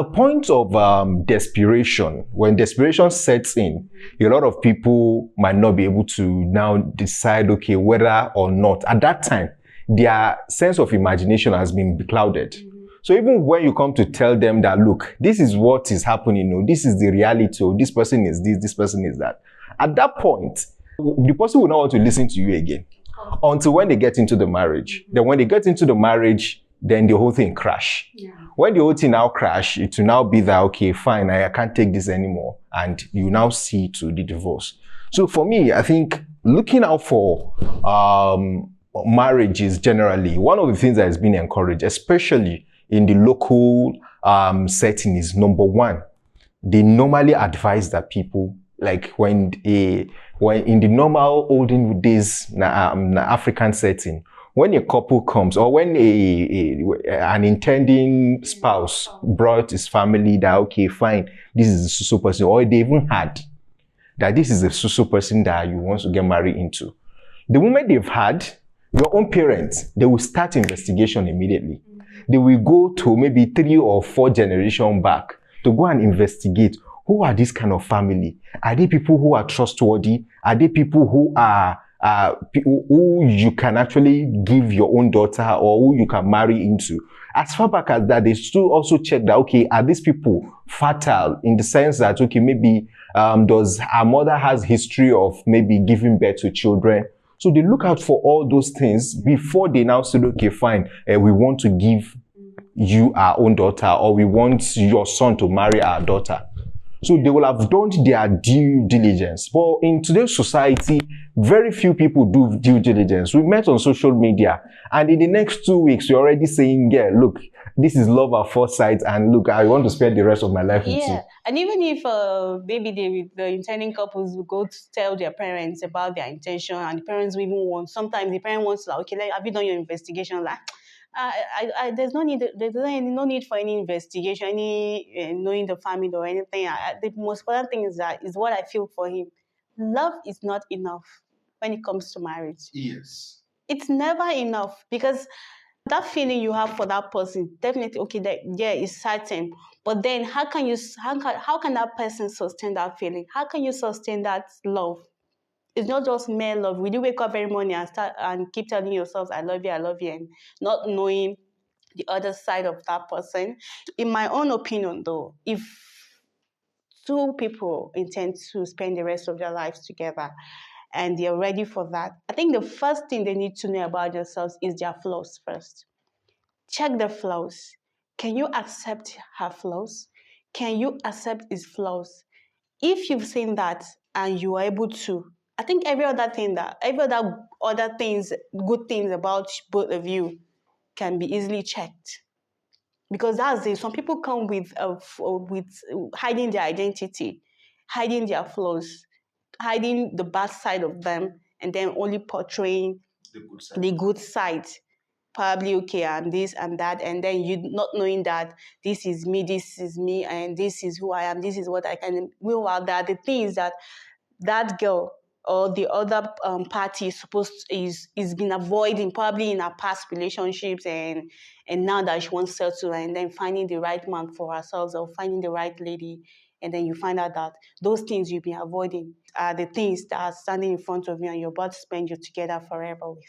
The point of desperation, when desperation sets in, a lot of people might not be able to now decide, okay, whether or not, at that time, their sense of imagination has been beclouded. So even when you come to tell them that, look, this is what is happening, this is the reality, this person is this person is that. At that point, the person will not want to listen to you again until when they get into the marriage. Then when they get into the marriage, then the whole thing crash. When the whole thing now crash, it will now be that, okay, fine, I can't take this anymore. And you now see to the divorce. So for me, I think looking out for marriages generally, one of the things that has been encouraged, especially in the local setting, is number one, they normally advise that people, like when in the normal olden days African setting, when a couple comes or when an intending spouse brought his family that, okay, fine, this is a so person, or they even had that this is a so person that you want to get married into. The moment they've had, your own parents, they will start investigation immediately. They will go to maybe 3 or 4 generations back to go and investigate. Who are this kind of family? Are they people who are trustworthy? Are they people who are who you can actually give your own daughter or who you can marry into? As far back as that, they still also check that, okay, are these people fertile in the sense that, okay, maybe does our mother has history of maybe giving birth to children? So they look out for all those things before they now say, okay, fine, we want to give you our own daughter, or we want your son to marry our daughter. So they will have done their due diligence. But in today's society, very few people do due diligence. We met on social media, and in the next 2 weeks, you're already saying, yeah, look, this is love at first sight, and look, I want to spend the rest of my life with you. Yeah, and even if maybe the intending couples will go to tell their parents about their intention, and the parents will even want, sometimes the parent wants to, like, okay, like, have you done your investigation? Like, there's no need. There's no need for any investigation, any knowing the family or anything. The most important thing is what I feel for him. Love is not enough when it comes to marriage. Yes. It's never enough, because that feeling you have for that person, definitely, okay, that, yeah, it's certain. But then how can that person sustain that feeling? How can you sustain that love? It's not just mere love. Will you wake up every morning and start and keep telling yourself, I love you, and not knowing the other side of that person? In my own opinion, though, if 2 people intend to spend the rest of their lives together and they're ready for that, I think the first thing they need to know about themselves is their flaws first. Check the flaws. Can you accept her flaws? Can you accept his flaws? If you've seen that and you are able to, I think every other things, good things about both of you can be easily checked. Because that's it. Some people come with hiding their identity, hiding their flaws, hiding the bad side of them, and then only portraying the good side. Probably, okay, and this and that, and then you not knowing that this is me, and this is who I am, this is what I can. Meanwhile, that the things that girl or the other party is been avoiding, probably in her past relationships, and now that she wants to settle, and then finding the right man for herself, or finding the right lady, and then you find out that those things you've been avoiding are the things that are standing in front of you and you're about to spend you together forever with.